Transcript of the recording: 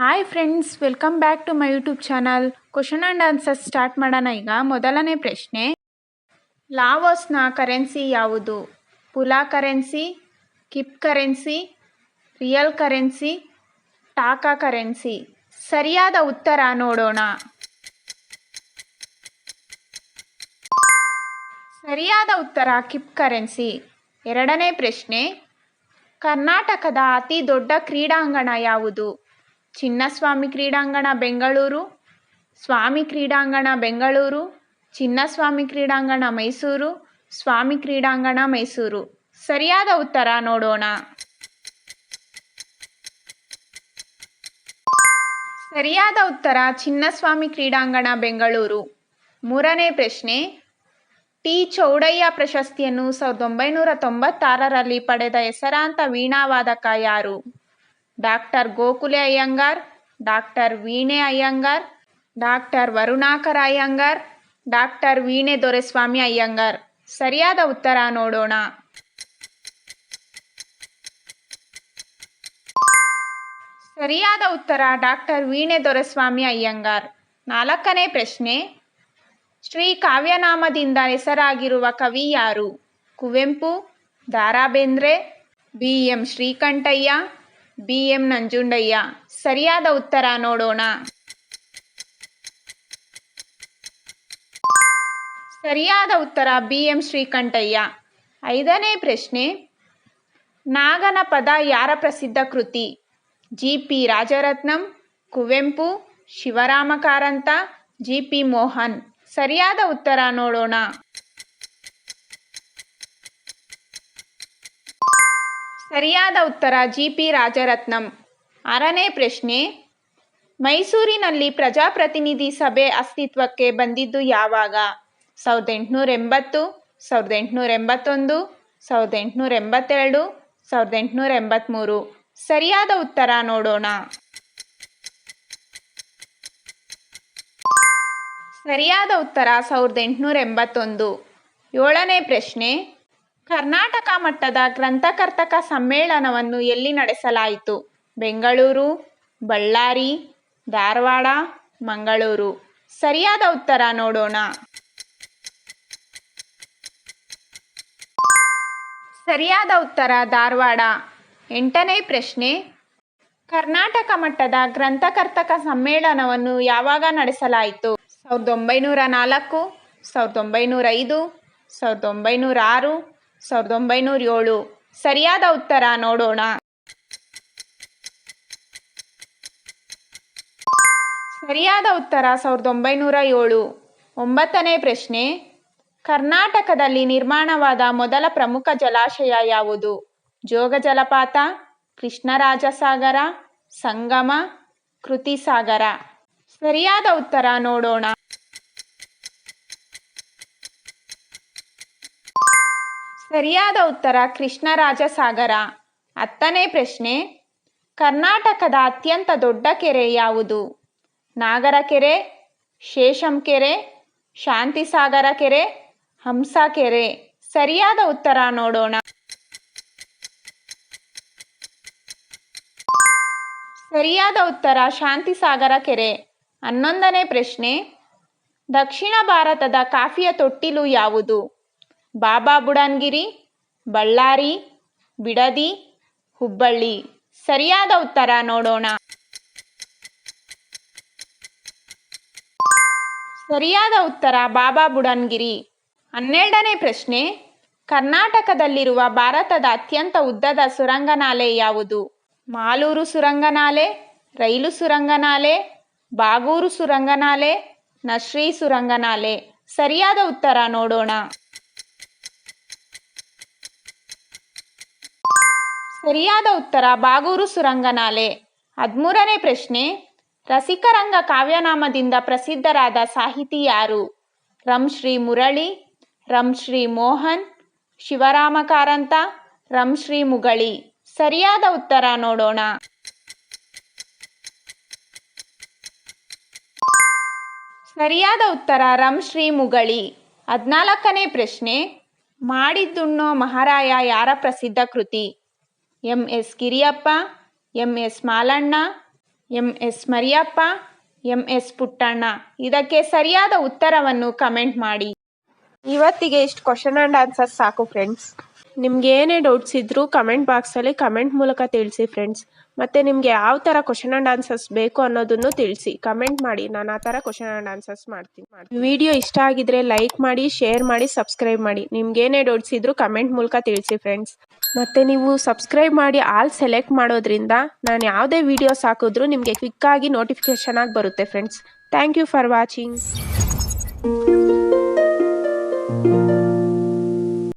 Hi friends, welcome back to my YouTube channel. Question and answers start ಮಾಡೋಣ. ಈಗ ಮೊದಲನೇ ಪ್ರಶ್ನೆ, ಲಾವೋಸ್ನ ಕರೆನ್ಸಿ ಯಾವುದು? Pula currency, kip currency, riel currency, taka currency. ಸರಿಯಾದ ಉತ್ತರ ನೋಡೋಣ. ಸರಿಯಾದ ಉತ್ತರ ಕಿಪ್ ಕರೆನ್ಸಿ. ಎರಡನೇ ಪ್ರಶ್ನೆ, ಕರ್ನಾಟಕದ ಅತಿ ದೊಡ್ಡ ಕ್ರೀಡಾಂಗಣ ಯಾವುದು? ಚಿನ್ನಸ್ವಾಮಿ ಕ್ರೀಡಾಂಗಣ ಬೆಂಗಳೂರು, ಸ್ವಾಮಿ ಕ್ರೀಡಾಂಗಣ ಬೆಂಗಳೂರು, ಚಿನ್ನಸ್ವಾಮಿ ಕ್ರೀಡಾಂಗಣ ಮೈಸೂರು, ಸ್ವಾಮಿ ಕ್ರೀಡಾಂಗಣ ಮೈಸೂರು. ಸರಿಯಾದ ಉತ್ತರ ನೋಡೋಣ. ಸರಿಯಾದ ಉತ್ತರ ಚಿನ್ನಸ್ವಾಮಿ ಕ್ರೀಡಾಂಗಣ ಬೆಂಗಳೂರು. ಮೂರನೇ ಪ್ರಶ್ನೆ, ಟಿ ಚೌಡಯ್ಯ ಪ್ರಶಸ್ತಿಯನ್ನು 1996ರಲ್ಲಿ ಪಡೆದ ಹೆಸರಾಂತ ವೀಣಾವಾದಕ ಯಾರು? ಡಾಕ್ಟರ್ ಗೋಖಲೆ ಅಯ್ಯಂಗಾರ್, ಡಾಕ್ಟರ್ ವೀಣೆ ಅಯ್ಯಂಗಾರ್, ಡಾಕ್ಟರ್ ವರುಣಾಕರ ಅಯ್ಯಂಗಾರ್, ಡಾಕ್ಟರ್ ವೀಣೆ ದೊರೆಸ್ವಾಮಿ ಅಯ್ಯಂಗಾರ್. ಸರಿಯಾದ ಉತ್ತರ ನೋಡೋಣ. ಸರಿಯಾದ ಉತ್ತರ ಡಾಕ್ಟರ್ ವೀಣೆ ದೊರೆಸ್ವಾಮಿ ಅಯ್ಯಂಗಾರ್. ನಾಲ್ಕನೇ ಪ್ರಶ್ನೆ, ಶ್ರೀ ಕಾವ್ಯನಾಮದಿಂದ ಹೆಸರಾಗಿರುವ ಕವಿ ಯಾರು? Kuvempu, Da Ra Bendre, B M Srikantaiah, B M Nanjundaiah. ಸರಿಯಾದ ಉತ್ತರ ನೋಡೋಣ. ಸರಿಯಾದ ಉತ್ತರ ಬಿ ಎಂ ಶ್ರೀಕಂಠಯ್ಯ. ಐದನೇ ಪ್ರಶ್ನೆ, ನಾಗನ ಪದ ಯಾರ ಪ್ರಸಿದ್ಧ ಕೃತಿ? G P Rajaratnam, Kuvempu, Shivarama Karanth, G P Mohan. ಸರಿಯಾದ ಉತ್ತರ ನೋಡೋಣ. ಸರಿಯಾದ ಉತ್ತರ ಜಿ ಪಿ ರಾಜರತ್ನಂ. ಆರನೇ ಪ್ರಶ್ನೆ, ಮೈಸೂರಿನಲ್ಲಿ ಪ್ರಜಾಪ್ರತಿನಿಧಿ ಸಭೆ ಅಸ್ತಿತ್ವಕ್ಕೆ ಬಂದಿದ್ದು ಯಾವಾಗ? 1880, 1881, 1882, 1883. ಸರಿಯಾದ ಉತ್ತರ ನೋಡೋಣ. ಸರಿಯಾದ ಉತ್ತರ 1881. ಏಳನೇ ಪ್ರಶ್ನೆ, ಕರ್ನಾಟಕ ಮಟ್ಟದ ಗ್ರಂಥಕರ್ತಕ ಸಮ್ಮೇಳನವನ್ನು ಎಲ್ಲಿ ನಡೆಸಲಾಯಿತು? ಬೆಂಗಳೂರು, ಬಳ್ಳಾರಿ, ಧಾರವಾಡ, ಮಂಗಳೂರು. ಸರಿಯಾದ ಉತ್ತರ ನೋಡೋಣ. ಸರಿಯಾದ ಉತ್ತರ ಧಾರವಾಡ. ಎಂಟನೇ ಪ್ರಶ್ನೆ, ಕರ್ನಾಟಕ ಮಟ್ಟದ ಗ್ರಂಥಕರ್ತಕ ಸಮ್ಮೇಳನವನ್ನು ಯಾವಾಗ ನಡೆಸಲಾಯಿತು? 1904, 1905, 1906, 1907. ಸರಿಯಾದ ಉತ್ತರ ನೋಡೋಣ. ಸರಿಯಾದ ಉತ್ತರ 1907. ಒಂಬತ್ತನೇ ಪ್ರಶ್ನೆ, ಕರ್ನಾಟಕದಲ್ಲಿ ನಿರ್ಮಾಣವಾದ ಮೊದಲ ಪ್ರಮುಖ ಜಲಾಶಯ ಯಾವುದು? ಜೋಗ ಜಲಪಾತ, ಕೃಷ್ಣರಾಜಸಾಗರ, ಸಂಗಮ, ಕೃತಿಸಾಗರ. ಸರಿಯಾದ ಉತ್ತರ ನೋಡೋಣ. ಸರಿಯಾದ ಉತ್ತರ ಕೃಷ್ಣರಾಜಸಾಗರ. ಹತ್ತನೇ ಪ್ರಶ್ನೆ, ಕರ್ನಾಟಕದ ಅತ್ಯಂತ ದೊಡ್ಡ ಕೆರೆ ಯಾವುದು? ನಾಗರ ಕೆರೆ, ಶೇಷಂ ಕೆರೆ, ಶಾಂತಿಸಾಗರ ಕೆರೆ, ಹಂಸ ಕೆರೆ. ಸರಿಯಾದ ಉತ್ತರ ನೋಡೋಣ. ಸರಿಯಾದ ಉತ್ತರ ಶಾಂತಿಸಾಗರ ಕೆರೆ. ಹನ್ನೊಂದನೇ ಪ್ರಶ್ನೆ, ದಕ್ಷಿಣ ಭಾರತದ ಕಾಫಿಯ ತೊಟ್ಟಿಲು ಯಾವುದು? ಬಾಬಾ ಬುಡನ್ಗಿರಿ, ಬಳ್ಳಾರಿ, ಬಿಡದಿ, ಹುಬ್ಬಳ್ಳಿ. ಸರಿಯಾದ ಉತ್ತರ ನೋಡೋಣ. ಸರಿಯಾದ ಉತ್ತರ ಬಾಬಾ ಬುಡನ್ಗಿರಿ. ಹನ್ನೆರಡನೇ ಪ್ರಶ್ನೆ, ಕರ್ನಾಟಕದಲ್ಲಿರುವ ಭಾರತದ ಅತ್ಯಂತ ಉದ್ದದ ಸುರಂಗನಾಲೆ ಯಾವುದು? ಮಾಲೂರು ಸುರಂಗನಾಲೆ, ರೈಲು ಸುರಂಗನಾಲೆ, ಬಾಗೂರು ಸುರಂಗನಾಲೆ, ನಶ್ರೀ ಸುರಂಗನಾಲೆ. ಸರಿಯಾದ ಉತ್ತರ ನೋಡೋಣ. ಸರಿಯಾದ ಉತ್ತರ ಬಾಗೂರು ಸುರಂಗನಾಲೆ. 13ನೇ ಪ್ರಶ್ನೆ, ರಸಿಕರಂಗ ಕಾವ್ಯನಾಮದಿಂದ ಪ್ರಸಿದ್ಧರಾದ ಸಾಹಿತಿ ಯಾರು? ರಂಶ್ರೀ ಮುರಳಿ, ರಂಶ್ರೀ ಮೋಹನ್, ಶಿವರಾಮ ಕಾರಂತ, ರಂಶ್ರೀ ಮುಗಳಿ. ಸರಿಯಾದ ಉತ್ತರ ನೋಡೋಣ. ಸರಿಯಾದ ಉತ್ತರ ರಂಶ್ರೀ ಮುಗಳಿ. 14ನೇ ಪ್ರಶ್ನೆ, ಮಾಡಿದ್ದುಣ್ಣೋ ಮಹಾರಾಯ ಯಾರ ಪ್ರಸಿದ್ಧ ಕೃತಿ? M S Giriyappa, M S Malanna, MS Mariyappa, MS Puttanna. ಇದಕ್ಕೆ ಸರಿಯಾದ ಉತ್ತರವನ್ನು ಕಮೆಂಟ್ ಮಾಡಿ. ಇವತ್ತಿಗೆ ಇಷ್ಟು ಕ್ವಶನ್ ಆ್ಯಂಡ್ ಆನ್ಸರ್ಸ್ ಸಾಕು ಫ್ರೆಂಡ್ಸ್. ನಿಮ್ಗೆ ಏನೇ ಡೌಟ್ಸ್ ಇದ್ರೂ ಕಮೆಂಟ್ ಬಾಕ್ಸಲ್ಲಿ ಕಮೆಂಟ್ ಮೂಲಕ ತಿಳಿಸಿ ಫ್ರೆಂಡ್ಸ್. ಮತ್ತು ನಿಮಗೆ ಯಾವ ಥರ ಕ್ವಶನ್ ಆ್ಯಂಡ್ ಆನ್ಸರ್ಸ್ ಬೇಕು ಅನ್ನೋದನ್ನು ತಿಳಿಸಿ, ಕಮೆಂಟ್ ಮಾಡಿ. ನಾನು ಆ ಥರ ಕ್ವಶನ್ ಆ್ಯಂಡ್ ಆನ್ಸರ್ಸ್ ಮಾಡ್ತೀನಿ. ವಿಡಿಯೋ ಇಷ್ಟ ಆಗಿದ್ರೆ ಲೈಕ್ ಮಾಡಿ, ಶೇರ್ ಮಾಡಿ, ಸಬ್ಸ್ಕ್ರೈಬ್ ಮಾಡಿ. ನಿಮ್ಗೆ ಏನೇ ಡೌಟ್ಸ್ ಇದ್ರೂ ಕಮೆಂಟ್ ಮೂಲಕ ತಿಳಿಸಿ ಫ್ರೆಂಡ್ಸ್. ಮತ್ತು ನೀವು ಸಬ್ಸ್ಕ್ರೈಬ್ ಮಾಡಿ ಆಲ್ ಸೆಲೆಕ್ಟ್ ಮಾಡೋದ್ರಿಂದ ನಾನು ಯಾವುದೇ ವಿಡಿಯೋಸ್ ಹಾಕಿದ್ರೂ ನಿಮಗೆ ಕ್ವಿಕ್ಕಾಗಿ ನೋಟಿಫಿಕೇಷನ್ ಆಗಿ ಬರುತ್ತೆ friends. Thank you for watching.